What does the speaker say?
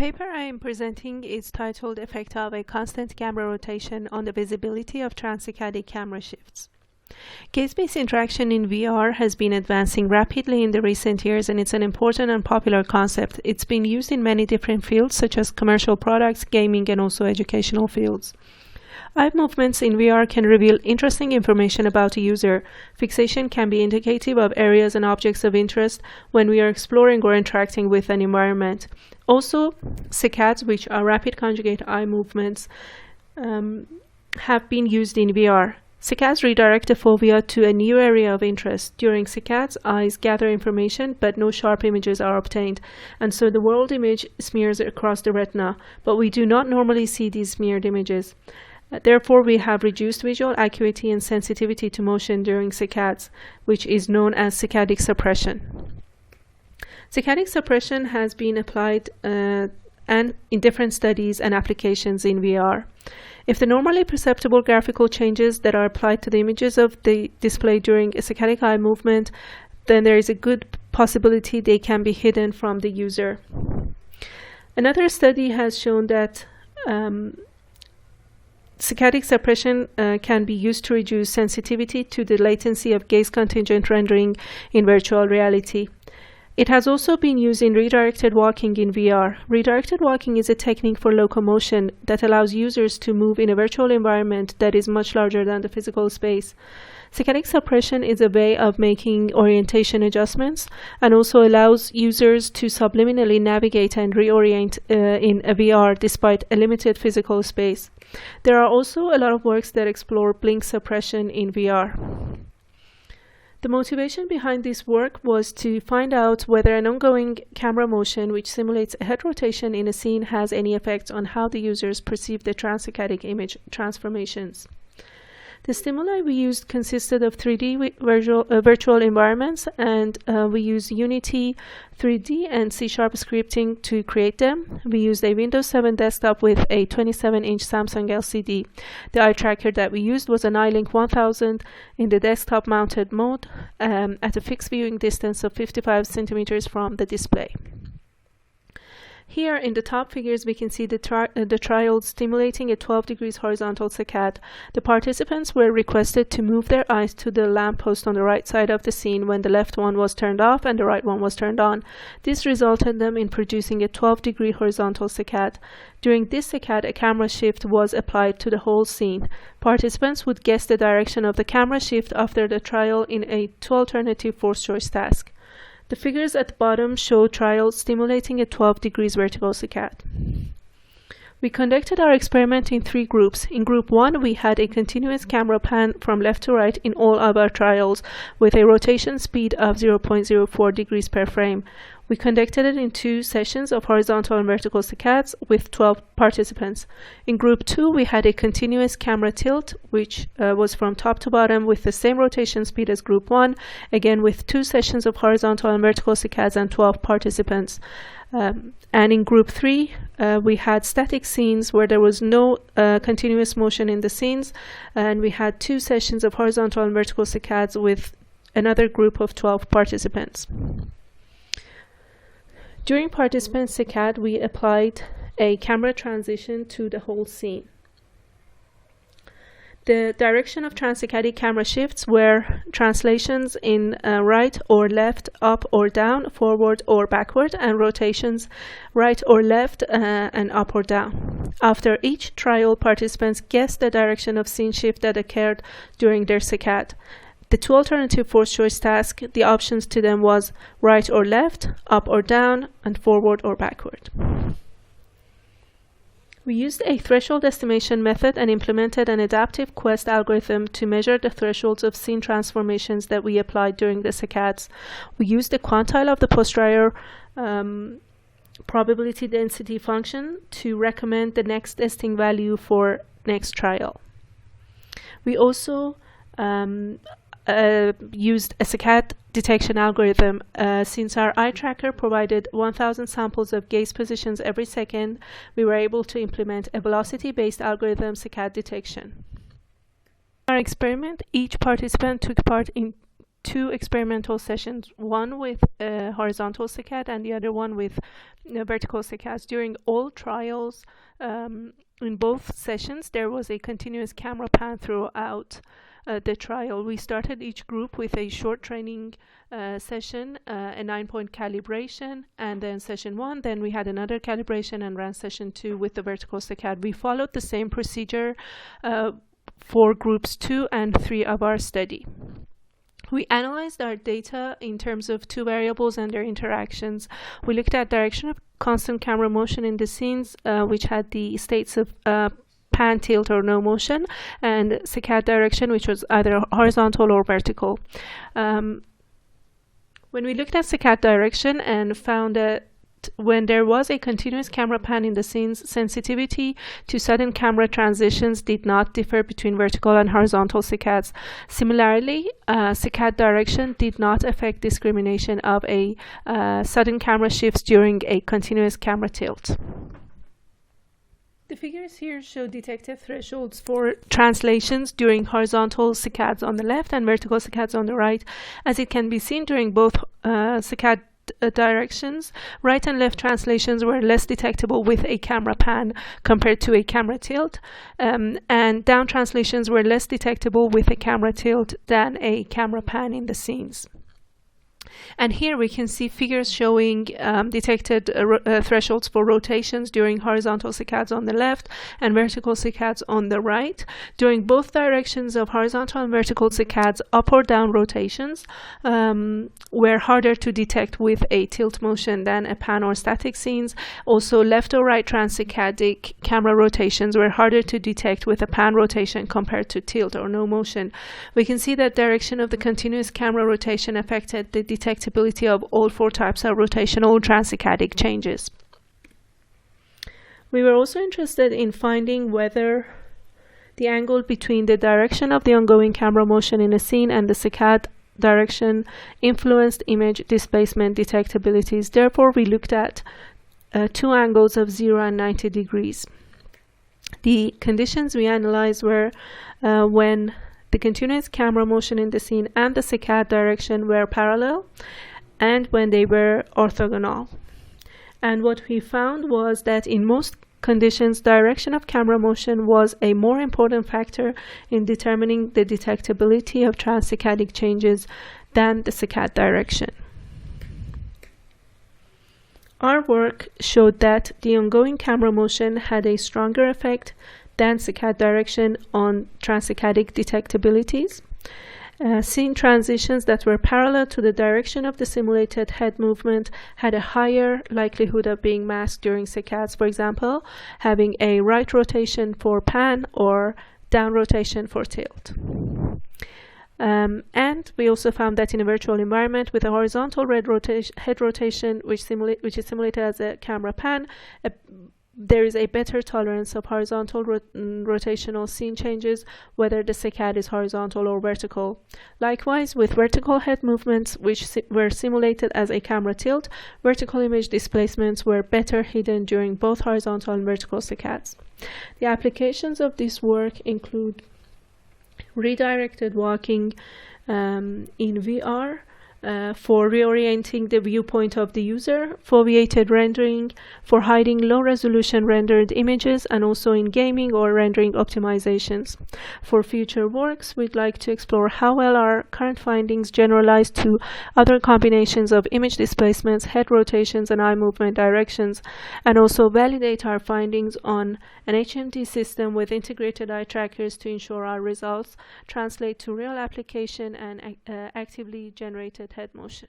paper I am presenting is titled Effect of a Constant Camera Rotation on the Visibility of Transsaccadic Camera Shifts. Gaze-based interaction in VR has been advancing rapidly in the recent years, and it's an important and popular concept. It's been used in many different fields such as commercial products, gaming, and also educational fields. Eye movements in VR can reveal interesting information about a user. Fixation can be indicative of areas and objects of interest when we are exploring or interacting with an environment. Also, saccades, which are rapid conjugate eye movements, have been used in VR. Saccades redirect the fovea to a new area of interest. During saccades, eyes gather information, but no sharp images are obtained, and so the world image smears across the retina, but we do not normally see these smeared images. Therefore, we have reduced visual acuity and sensitivity to motion during saccades, which is known as saccadic suppression. Saccadic suppression has been applied and in different studies and applications in VR. If the normally perceptible graphical changes that are applied to the images of the display during a saccadic eye movement, then there is a good possibility they can be hidden from the user. Another study has shown that saccadic suppression can be used to reduce sensitivity to the latency of gaze contingent rendering in virtual reality. It has also been used in redirected walking in VR. Redirected walking is a technique for locomotion that allows users to move in a virtual environment that is much larger than the physical space. Saccadic suppression is a way of making orientation adjustments and also allows users to subliminally navigate and reorient in a VR despite a limited physical space. There are also a lot of works that explore blink suppression in VR. The motivation behind this work was to find out whether an ongoing camera motion which simulates a head rotation in a scene has any effect on how the users perceive the transsaccadic image transformations. The stimuli we used consisted of 3D virtual environments, and we used Unity 3D and C# scripting to create them. We used a Windows 7 desktop with a 27-inch Samsung LCD. The eye tracker that we used was an iLink 1000 in the desktop-mounted mode at a fixed viewing distance of 55 centimeters from the display. Here in the top figures we can see the trial stimulating a 12 degrees horizontal saccade. The participants were requested to move their eyes to the lamppost on the right side of the scene when the left one was turned off and the right one was turned on. This resulted them in producing a 12-degree horizontal saccade. During this saccade, a camera shift was applied to the whole scene. Participants would guess the direction of the camera shift after the trial in a 2-alternative force-choice task. The figures at the bottom show trials stimulating a 12 degrees vertical saccade. We conducted our experiment in 3 groups. In group 1, we had a continuous camera pan from left to right in all of our trials with a rotation speed of 0.04 degrees per frame. We conducted it in 2 sessions of horizontal and vertical saccades with 12 participants. In group 2, we had a continuous camera tilt, which was from top to bottom with the same rotation speed as group 1, again with 2 sessions of horizontal and vertical saccades and 12 participants. And in group 3, we had static scenes where there was no continuous motion in the scenes, and we had 2 sessions of horizontal and vertical saccades with another group of 12 participants. During participants' saccade, we applied a camera transition to the whole scene. The direction of transsaccadic camera shifts were translations in right or left, up or down, forward or backward, and rotations right or left and up or down. After each trial, participants guessed the direction of scene shift that occurred during their saccade. The 2 alternative force choice tasks, the options to them was right or left, up or down, and forward or backward. We used a threshold estimation method and implemented an adaptive quest algorithm to measure the thresholds of scene transformations that we applied during the saccades. We used the quantile of the posterior probability density function to recommend the next testing value for next trial. We also used a saccade detection algorithm. Since our eye tracker provided 1,000 samples of gaze positions every second, we were able to implement a velocity-based algorithm saccade detection. In our experiment, each participant took part in two experimental sessions, one with horizontal saccade and the other one with vertical saccades. During all trials, in both sessions, there was a continuous camera pan throughout the trial. We started each group with a short training session, a 9-point calibration, and then session 1. Then we had another calibration and ran session 2 with the vertical saccade. We followed the same procedure for groups 2 and 3 of our study. We analyzed our data in terms of two variables and their interactions. We looked at direction of constant camera motion in the scenes, which had the states of pan, tilt, or no motion, and saccade direction, which was either horizontal or vertical. When we looked at saccade direction and found that when there was a continuous camera pan in the scenes, sensitivity to sudden camera transitions did not differ between vertical and horizontal saccades. Similarly, saccade direction did not affect discrimination of a sudden camera shifts during a continuous camera tilt. The figures here show detected thresholds for translations during horizontal saccades on the left and vertical saccades on the right. As it can be seen during both saccade directions, right and left translations were less detectable with a camera pan compared to a camera tilt, and down translations were less detectable with a camera tilt than a camera pan in the scenes. And here we can see figures showing detected thresholds for rotations during horizontal saccades on the left and vertical saccades on the right. During both directions of horizontal and vertical saccades, up or down rotations were harder to detect with a tilt motion than a pan or static scenes. Also, left or right transsaccadic camera rotations were harder to detect with a pan rotation compared to tilt or no motion. We can see that direction of the continuous camera rotation affected the detectability of all 4 types of rotational transsaccadic changes. We were also interested in finding whether the angle between the direction of the ongoing camera motion in a scene and the saccade direction influenced image displacement detectabilities. Therefore, we looked at 2 angles of 0 and 90 degrees. The conditions we analyzed were when the continuous camera motion in the scene and the saccade direction were parallel, and when they were orthogonal. And what we found was that in most conditions, direction of camera motion was a more important factor in determining the detectability of transsaccadic changes than the saccade direction. Our work showed that the ongoing camera motion had a stronger effect than saccade direction on transsaccadic detectabilities. Scene transitions that were parallel to the direction of the simulated head movement had a higher likelihood of being masked during saccades, for example, having a right rotation for pan or down rotation for tilt. And we also found that in a virtual environment with a horizontal head rotation, which is simulated as a camera pan, there is a better tolerance of horizontal rotational scene changes, whether the saccade is horizontal or vertical. Likewise, with vertical head movements, which were simulated as a camera tilt, vertical image displacements were better hidden during both horizontal and vertical saccades. The applications of this work include redirected walking in VR, for reorienting the viewpoint of the user, foveated rendering, for hiding low-resolution rendered images, and also in gaming or rendering optimizations. For future works, we'd like to explore how well our current findings generalize to other combinations of image displacements, head rotations, and eye movement directions, and also validate our findings on an HMD system with integrated eye trackers to ensure our results translate to real application and actively generated head motion.